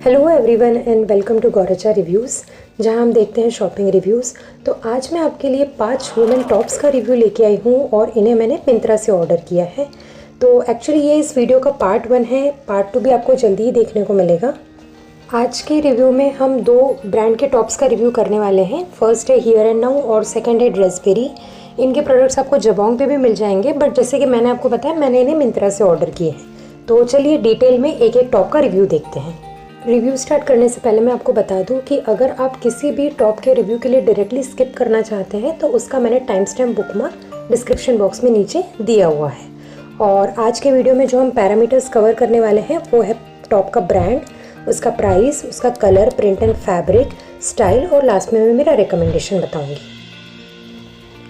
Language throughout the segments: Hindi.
Hello everyone and welcome to गौरचा रिव्यूज़, जहां हम देखते हैं शॉपिंग रिव्यूज़। तो आज मैं आपके लिए 5 वुमेन टॉप्स का रिव्यू लेके आई हूं और इन्हें मैंने मिंत्रा से ऑर्डर किया है। तो एक्चुअली ये इस वीडियो का पार्ट 1 है, पार्ट 2 भी आपको जल्दी ही देखने को मिलेगा। आज के रिव्यू में हम 2 ब्रांड के टॉप्स का रिव्यू करने वाले हैं। फर्स्ट है हियर एंड नाउ और सेकेंड है ड्रेसबेरी। इनके प्रोडक्ट्स आपको जबोंग पे भी मिल जाएंगे, बट जैसे कि मैंने आपको बताया मैंने इन्हें मिंत्रा से ऑर्डर किए हैं। तो चलिए डिटेल में एक एक टॉप का रिव्यू देखते हैं। रिव्यू स्टार्ट करने से पहले मैं आपको बता दूं कि अगर आप किसी भी टॉप के रिव्यू के लिए डायरेक्टली स्किप करना चाहते हैं तो उसका मैंने time stamp bookmark description box में नीचे दिया हुआ है। और आज के वीडियो में जो हम पैरामीटर्स कवर करने वाले हैं वो है टॉप का ब्रांड, उसका प्राइस, उसका colour, print and fabric, style और लास्ट में मैं मेरा रिकमेंडेशन बताऊँगी।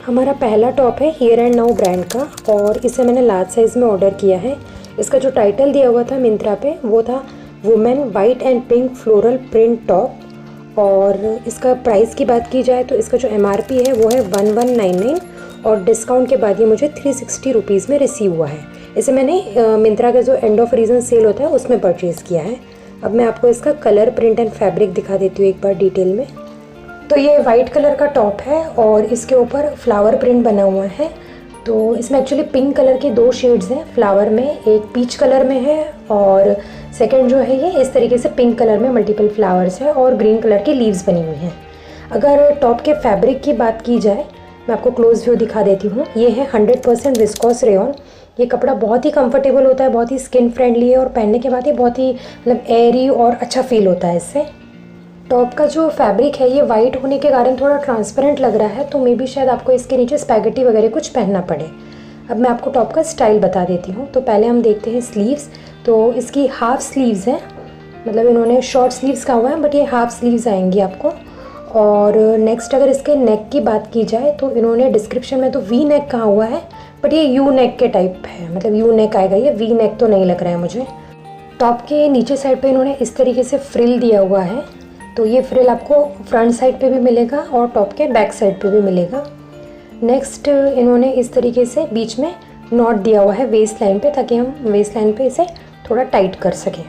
हमारा पहला टॉप है हियर एंड नाउ ब्रांड का और इसे मैंने लार्ज साइज़ में ऑर्डर किया है। इसका जो टाइटल दिया हुआ था मिंत्रा पे वो था women white and pink floral print top. और इसका प्राइस की बात की जाए तो इसका जो MRP है वो है 1199 और डिस्काउंट के बाद ये मुझे 360 रुपीज़ में रिसीव हुआ है। इसे मैंने मिंत्रा का जो एंड ऑफ रीज़न सेल होता है उसमें परचेज़ किया है। अब मैं आपको इसका कलर, प्रिंट एंड फैब्रिक दिखा देती हूँ एक बार डिटेल में। तो ये वाइट कलर का टॉप है और इसके ऊपर फ्लावर प्रिंट बना हुआ है। तो इसमें एक्चुअली पिंक कलर के 2 शेड्स हैं फ्लावर में, एक पीच कलर में है और सेकंड जो है ये इस तरीके से पिंक कलर में मल्टीपल फ्लावर्स है और ग्रीन कलर की लीव्स बनी हुई हैं। अगर टॉप के फैब्रिक की बात की जाए, मैं आपको क्लोज व्यू दिखा देती हूँ। ये है 100% विस्कोस रेयॉन। ये कपड़ा बहुत ही कंफर्टेबल होता है, बहुत ही स्किन फ्रेंडली है और पहनने के बाद ये बहुत ही मतलब एयरी और अच्छा फील होता है इससे। टॉप का जो फैब्रिक है ये वाइट होने के कारण थोड़ा ट्रांसपेरेंट लग रहा है, तो मे बी शायद आपको इसके नीचे स्पैगेटी वगैरह कुछ पहनना पड़े। अब मैं आपको टॉप का स्टाइल बता देती हूँ। तो पहले हम देखते हैं स्लीव्स। तो इसकी हाफ स्लीव्स हैं, मतलब इन्होंने शॉर्ट स्लीव्स कहा हुआ है बट ये हाफ स्लीव्स आएंगी आपको। और नेक्स्ट अगर इसके नेक की बात की जाए तो इन्होंने डिस्क्रिप्शन में तो वी नेक कहा हुआ है बट ये यू नेक के टाइप है, मतलब यू नेक आएगा, ये वी नेक तो नहीं लग रहा है मुझे। टॉप के नीचे साइड पे इन्होंने इस तरीके से फ्रिल दिया हुआ है, तो ये फ्रिल आपको फ्रंट साइड पे भी मिलेगा और टॉप के बैक साइड पे भी मिलेगा। नेक्स्ट इन्होंने इस तरीके से बीच में नॉट दिया हुआ है वेस्ट लाइन पे, ताकि हम वेस्ट लाइन पे इसे थोड़ा टाइट कर सकें।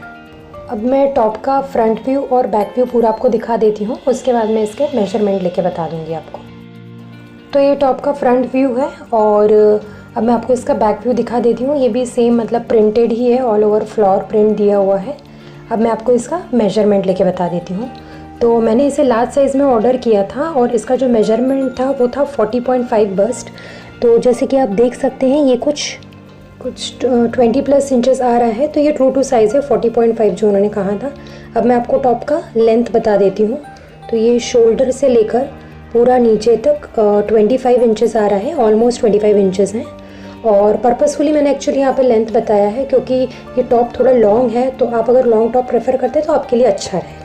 अब मैं टॉप का फ्रंट व्यू और बैक व्यू पूरा आपको दिखा देती हूँ, उसके बाद मैं इसके मेजरमेंट लेके बता दूँगी आपको। तो ये टॉप का फ्रंट व्यू है और अब मैं आपको इसका बैक व्यू दिखा देती हूँ। ये भी सेम मतलब प्रिंटेड ही है, ऑल ओवर फ्लावर प्रिंट दिया हुआ है। अब मैं आपको इसका मेजरमेंट लेके बता देती हूँ। तो मैंने इसे लार्ज साइज़ में ऑर्डर किया था और इसका जो मेजरमेंट था वो था 40.5 बस्ट। तो जैसे कि आप देख सकते हैं ये कुछ 20+ इंचेस आ रहा है, तो ये ट्रू टू साइज़ है 40.5 जो उन्होंने कहा था। अब मैं आपको टॉप का लेंथ बता देती हूँ। तो ये शोल्डर से लेकर पूरा नीचे तक 25 इंचेस आ रहा है, ऑलमोस्ट 25 इंचेस हैं। और पर्पसफुली मैंने एक्चुअली यहाँ पे लेंथ बताया है क्योंकि ये टॉप थोड़ा लॉन्ग है, तो आप अगर लॉन्ग टॉप प्रेफर करते हैं तो आपके लिए अच्छा रहेगा।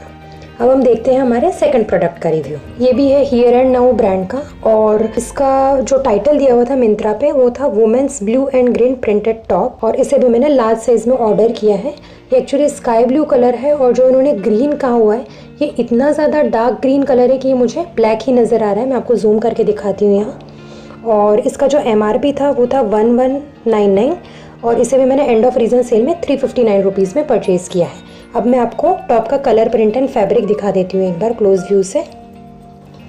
अब हम देखते हैं हमारे सेकंड प्रोडक्ट का रिव्यू। ये भी है हियर एंड नाउ ब्रांड का और इसका जो टाइटल दिया हुआ था मिंत्रा पे वो था women's blue and green printed top और इसे भी मैंने लार्ज साइज में ऑर्डर किया है। ये एक्चुअली स्काई ब्लू कलर है और जो इन्होंने ग्रीन कहा हुआ है ये इतना ज़्यादा डार्क ग्रीन कलर है कि ये मुझे ब्लैक ही नज़र आ रहा है। मैं आपको जूम करके दिखाती हूँ यहाँ। और इसका जो MRP था वो था 1199 और इसे भी मैंने एंड ऑफ रीजन सेल में 359 रुपीज़ में परचेज़ किया है। अब मैं आपको टॉप का कलर, प्रिंट एंड फैब्रिक दिखा देती हूँ एक बार क्लोज व्यू से।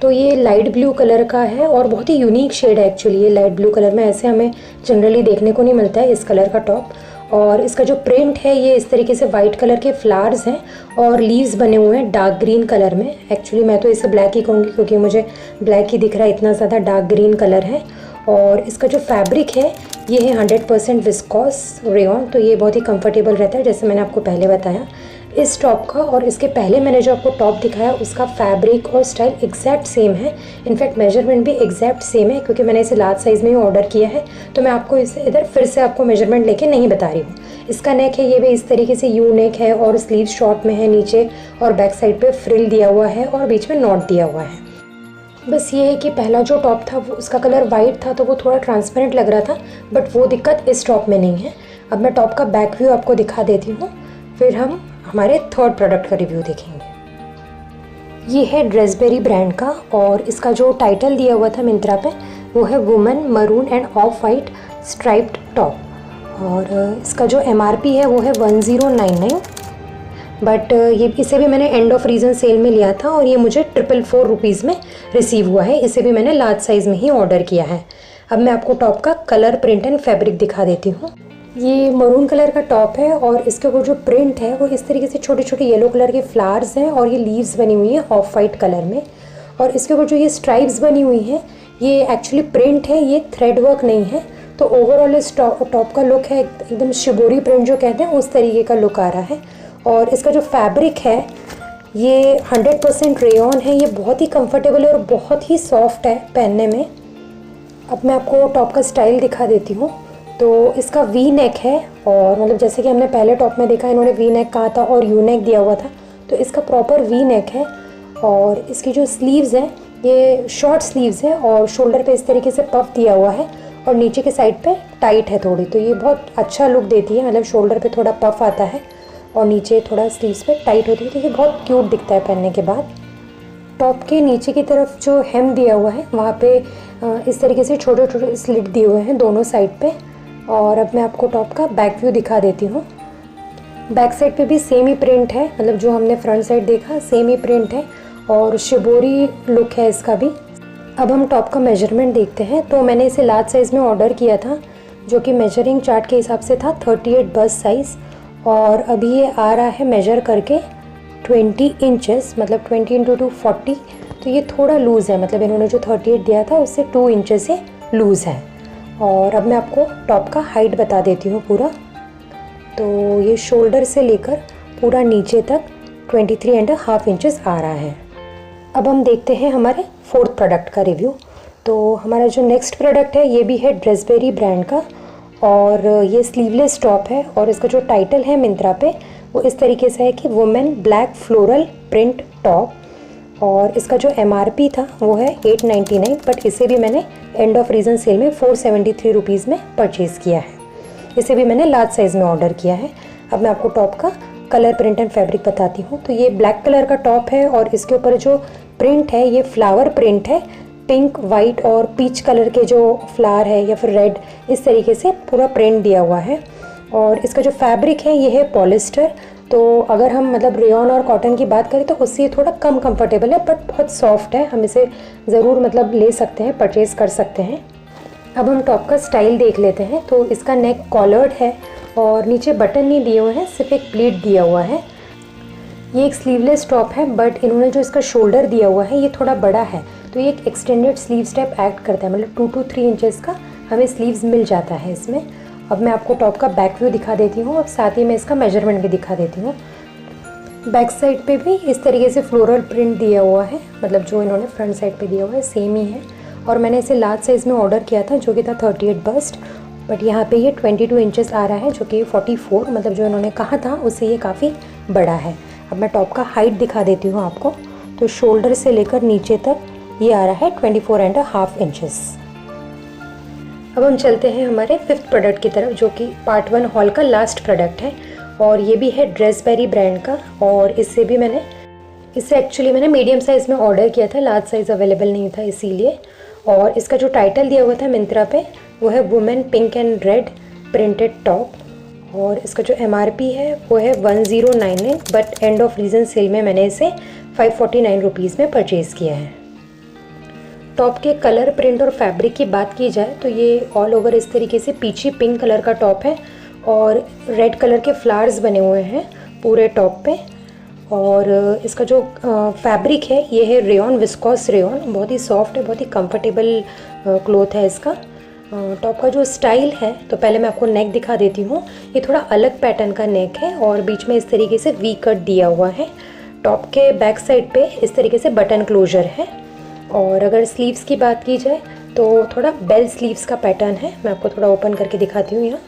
तो ये लाइट ब्लू कलर का है और बहुत ही यूनिक शेड है एक्चुअली। ये लाइट ब्लू कलर में ऐसे हमें जनरली देखने को नहीं मिलता है इस कलर का टॉप। और इसका जो प्रिंट है ये इस तरीके से वाइट कलर के फ्लावर्स हैं और लीव्स बने हुए हैं डार्क ग्रीन कलर में। एक्चुअली मैं तो इसे ब्लैक ही कहूँगी क्योंकि मुझे ब्लैक ही दिख रहा है, इतना ज़्यादा डार्क ग्रीन कलर है। और इसका जो फैब्रिक है ये है 100% विस्कोस रेयॉन, तो ये बहुत ही कंफर्टेबल रहता है जैसे मैंने आपको पहले बताया। इस टॉप का और इसके पहले मैंने जो आपको टॉप दिखाया उसका फैब्रिक और स्टाइल एग्जैक्ट सेम है। इनफैक्ट मेजरमेंट भी एग्जैक्ट सेम है क्योंकि मैंने इसे लार्ज साइज़ में ही ऑर्डर किया है, तो मैं आपको इसे इधर फिर से आपको मेजरमेंट लेके नहीं बता रही हूँ। इसका नेक है ये भी इस तरीके से यू नेक है और स्लीव शॉर्ट में है नीचे और बैक साइड पे फ्रिल दिया हुआ है और बीच में नॉट दिया हुआ है। बस ये है कि पहला जो टॉप था वो उसका कलर वाइट था तो वो थोड़ा ट्रांसपेरेंट लग रहा था, बट वो दिक्कत इस टॉप में नहीं है। अब मैं टॉप का बैक व्यू आपको दिखा देती हूँ, फिर हम हमारे थर्ड प्रोडक्ट का रिव्यू देखेंगे। ये है ड्रेसबेरी ब्रांड का और इसका जो टाइटल दिया हुआ था मिंत्रा पे वो है women maroon end of white striped top और इसका जो MRP है वो है 1099 बट ये इसे भी मैंने एंड ऑफ रीज़न सेल में लिया था और ये मुझे 444 रुपीज़ में रिसीव हुआ है। इसे भी मैंने लार्ज साइज़ में ही ऑर्डर किया है। अब मैं आपको टॉप का कलर, प्रिंट एंड फैब्रिक दिखा देती हूँ। ये मरून कलर का टॉप है और इसके ऊपर जो प्रिंट है वो इस तरीके से छोटे छोटे येलो कलर के फ्लावर्स हैं और ये लीव्स बनी हुई हैं ऑफ वाइट कलर में। और इसके ऊपर जो ये स्ट्राइप्स बनी हुई हैं ये एक्चुअली प्रिंट है, ये थ्रेड वर्क नहीं है। तो ओवरऑल इस टॉप का लुक है एकदम शिबोरी प्रिंट जो कहते हैं उस तरीके का लुक आ रहा है। और इसका जो फैब्रिक है ये 100% रेयॉन है। ये बहुत ही कंफर्टेबल है और बहुत ही सॉफ्ट है पहनने में। अब मैं आपको टॉप का स्टाइल दिखा देती हूँ। तो इसका वी नेक है और मतलब जैसे कि हमने पहले टॉप में देखा इन्होंने वी नेक कहा था और यू नेक दिया हुआ था, तो इसका प्रॉपर वी नेक है। और इसकी जो स्लीव्स हैं ये शॉर्ट स्लीव्स है और शोल्डर पे इस तरीके से पफ दिया हुआ है और नीचे के साइड पे टाइट है थोड़ी, तो ये बहुत अच्छा लुक देती है। मतलब शोल्डर पे थोड़ा पफ आता है और नीचे थोड़ा स्लीव्स पे टाइट होती है, तो ये बहुत क्यूट दिखता है पहनने के बाद। टॉप के नीचे की तरफ जो हेम दिया हुआ है वहाँ पे इस तरीके से छोटे छोटे स्लिट दिए हुए हैं दोनों साइड पे। और अब मैं आपको टॉप का बैक व्यू दिखा देती हूँ। बैक साइड पे भी सेम ही प्रिंट है, मतलब जो हमने फ्रंट साइड देखा सेम ही प्रिंट है और शिबोरी लुक है इसका भी। अब हम टॉप का मेजरमेंट देखते हैं। तो मैंने इसे लार्ज साइज़ में ऑर्डर किया था जो कि मेजरिंग चार्ट के हिसाब से था 38 बस्ट साइज़, और अभी ये आ रहा है मेजर करके 20 इंचेस, मतलब 20 × 2 40। तो ये थोड़ा लूज़ है, मतलब इन्होंने जो 38 दिया था उससे 2 इंचेस से लूज़ है। और अब मैं आपको टॉप का हाइट बता देती हूँ पूरा। तो ये शोल्डर से लेकर पूरा नीचे तक 23.5 इंचेस आ रहा है। अब हम देखते हैं हमारे फोर्थ प्रोडक्ट का रिव्यू। तो हमारा जो नेक्स्ट प्रोडक्ट है ये भी है ड्रेसबेरी ब्रांड का और ये स्लीवलेस टॉप है और इसका जो टाइटल है मिंत्रा पे वो इस तरीके से है कि women black floral print top. और इसका जो MRP था वो है 899, बट इसे भी मैंने एंड ऑफ रीज़न सेल में 473 रुपीज़ में परचेज़ किया है। इसे भी मैंने लार्ज साइज़ में ऑर्डर किया है। अब मैं आपको टॉप का कलर, प्रिंट एंड फैब्रिक बताती हूँ। तो ये ब्लैक कलर का टॉप है और इसके ऊपर जो प्रिंट है ये फ्लावर प्रिंट है, पिंक, वाइट और पीच कलर के जो फ्लावर है या फिर रेड, इस तरीके से पूरा प्रिंट दिया हुआ है। और इसका जो फैब्रिक है ये है पॉलिस्टर। तो अगर हम मतलब रेयॉन और कॉटन की बात करें तो उससे ये थोड़ा कम कंफर्टेबल है बट बहुत सॉफ्ट है। हम इसे ज़रूर मतलब ले सकते हैं, परचेज़ कर सकते हैं। अब हम टॉप का स्टाइल देख लेते हैं। तो इसका नेक कॉलर्ड है और नीचे बटन नहीं दिए हुए हैं, सिर्फ एक प्लीट दिया हुआ है। ये एक स्लीवलेस टॉप है बट इन्होंने जो इसका शोल्डर दिया हुआ है ये थोड़ा बड़ा है, तो ये एक एक्सटेंडेड स्लीव स्टेप एक्ट करता है, मतलब 2 to 3 इंचेस का हमें स्लीव्स मिल जाता है इसमें। अब मैं आपको टॉप का बैक व्यू दिखा देती हूँ और साथ ही मैं इसका मेजरमेंट भी दिखा देती हूँ। बैक साइड पे भी इस तरीके से फ्लोरल प्रिंट दिया हुआ है, मतलब जो इन्होंने फ्रंट साइड पे दिया हुआ है सेम ही है। और मैंने इसे लार्ज साइज़ में ऑर्डर किया था जो कि था 38 बस्ट, बट यहाँ पे ये 22 इंचेस आ रहा है जो कि 44, मतलब जो इन्होंने कहा था उससे ये काफ़ी बड़ा है। अब मैं टॉप का हाइट दिखा देती हूँ आपको। तो शोल्डर से लेकर नीचे तक ये आ रहा है 24.5 इंचेस। अब हम चलते हैं हमारे फिफ्थ प्रोडक्ट की तरफ जो कि पार्ट 1 हॉल का लास्ट प्रोडक्ट है और ये भी है ड्रेसबेरी ब्रांड का। और इसे एक्चुअली मैंने मीडियम साइज़ में ऑर्डर किया था, लार्ज साइज़ अवेलेबल नहीं था इसीलिए। और इसका जो टाइटल दिया हुआ था मिंत्रा पे वो है women pink and red printed top. और इसका जो MRP है वो है 1099, but end of reason sale में मैंने इसे 549 रुपीज़ में परचेज़ किया है। टॉप के कलर, प्रिंट और फैब्रिक की बात की जाए तो ये ऑल ओवर इस तरीके से पीची पिंक कलर का टॉप है और रेड कलर के फ्लावर्स बने हुए हैं पूरे टॉप पे। और इसका जो फैब्रिक है ये है रेयॉन, विस्कोस रेयॉन, बहुत ही सॉफ्ट है, बहुत ही कंफर्टेबल क्लॉथ है इसका। टॉप का जो स्टाइल है तो पहले मैं आपको नेक दिखा देती हूँ। ये थोड़ा अलग पैटर्न का नेक है और बीच में इस तरीके से वी कट दिया हुआ है। टॉप के बैक साइड पे इस तरीके से बटन क्लोजर है। और अगर स्लीव्स की बात की जाए तो थोड़ा बेल स्लीव्स का पैटर्न है। मैं आपको थोड़ा ओपन करके दिखाती हूँ। यहाँ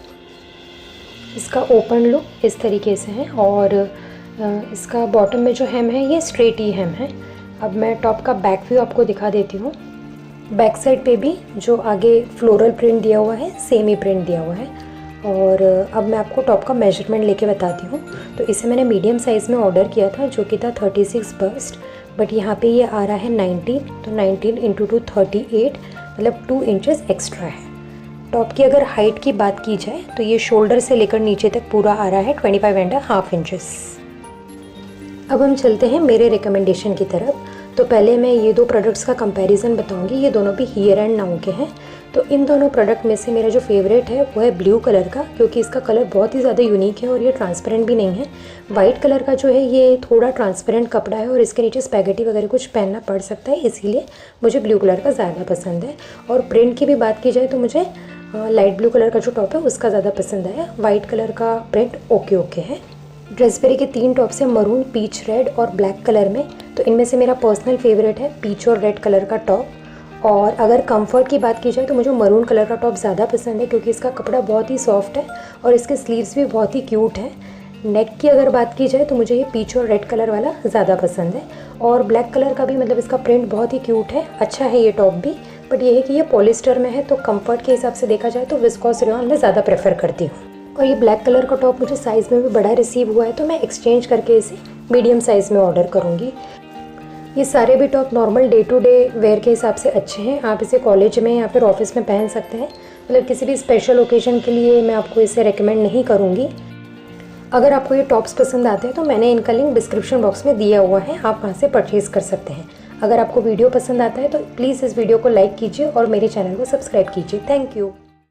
इसका ओपन लुक इस तरीके से है और इसका बॉटम में जो हेम है ये स्ट्रेट ही हेम है। अब मैं टॉप का बैक व्यू आपको दिखा देती हूँ। बैक साइड पे भी जो आगे फ्लोरल प्रिंट दिया हुआ है सेम ही प्रिंट दिया हुआ है। और अब मैं आपको टॉप का मेजरमेंट लेके बताती हूँ। तो इसे मैंने मीडियम साइज़ में ऑर्डर किया था जो कि था 36 बस्ट, बट यहाँ पे ये आ रहा है 19, तो 19 × 2 38, मतलब 2 इंचेस एक्स्ट्रा है। टॉप की अगर हाइट की बात की जाए तो ये शोल्डर से लेकर नीचे तक पूरा आ रहा है 25.5 इंचेस। अब हम चलते हैं मेरे रिकमेंडेशन की तरफ। तो पहले मैं ये दो प्रोडक्ट्स का कंपैरिजन बताऊंगी। ये दोनों भी हियर एंड नाउ के हैं। तो इन दोनों प्रोडक्ट में से मेरा जो फेवरेट है वो है ब्लू कलर का, क्योंकि इसका कलर बहुत ही ज़्यादा यूनिक है और ये ट्रांसपेरेंट भी नहीं है। वाइट कलर का जो है ये थोड़ा ट्रांसपेरेंट कपड़ा है और इसके नीचे स्पैगेटी वगैरह कुछ पहनना पड़ सकता है, इसीलिए मुझे ब्लू कलर का ज़्यादा पसंद है। और प्रिंट की भी बात की जाए तो मुझे लाइट ब्लू कलर का जो टॉप है उसका ज़्यादा पसंद आया। वाइट कलर का प्रिंट ओके ओके है। ड्रेसबेरी के 3 टॉप्स हैं, मरून, पीच रेड और ब्लैक कलर में। तो इनमें से मेरा पर्सनल फेवरेट है पीच और रेड कलर का टॉप। और अगर कंफर्ट की बात की जाए तो मुझे मरून कलर का टॉप ज़्यादा पसंद है, क्योंकि इसका कपड़ा बहुत ही सॉफ्ट है और इसके स्लीव्स भी बहुत ही क्यूट हैं। नेक की अगर बात की जाए तो मुझे ये पीच और रेड कलर वाला ज़्यादा पसंद है। और ब्लैक कलर का भी मतलब इसका प्रिंट बहुत ही क्यूट है, अच्छा है ये टॉप भी। बट ये है कि ये पॉलिस्टर में है, तो कंफर्ट के हिसाब से देखा जाए तो विस्कोस रेयॉन मैं ज़्यादा प्रेफर करती हूँ। और ये ब्लैक कलर का टॉप मुझे साइज़ में भी बड़ा रिसीव हुआ है, तो मैं एक्सचेंज करके इसे मीडियम साइज़ में ऑर्डर करूँगी। ये सारे भी top normal day to day wear के हिसाब से अच्छे हैं। आप इसे कॉलेज में या फिर ऑफिस में पहन सकते हैं, मतलब किसी भी स्पेशल ओकेजन के लिए मैं आपको इसे रेकमेंड नहीं करूँगी। अगर आपको ये टॉप्स पसंद आते हैं तो मैंने इनका लिंक डिस्क्रिप्शन बॉक्स में दिया हुआ है, आप वहाँ से परचेज़ कर सकते हैं। अगर आपको वीडियो पसंद आता है तो प्लीज़ इस वीडियो को लाइक कीजिए और मेरे चैनल को सब्सक्राइब कीजिए। Thank you.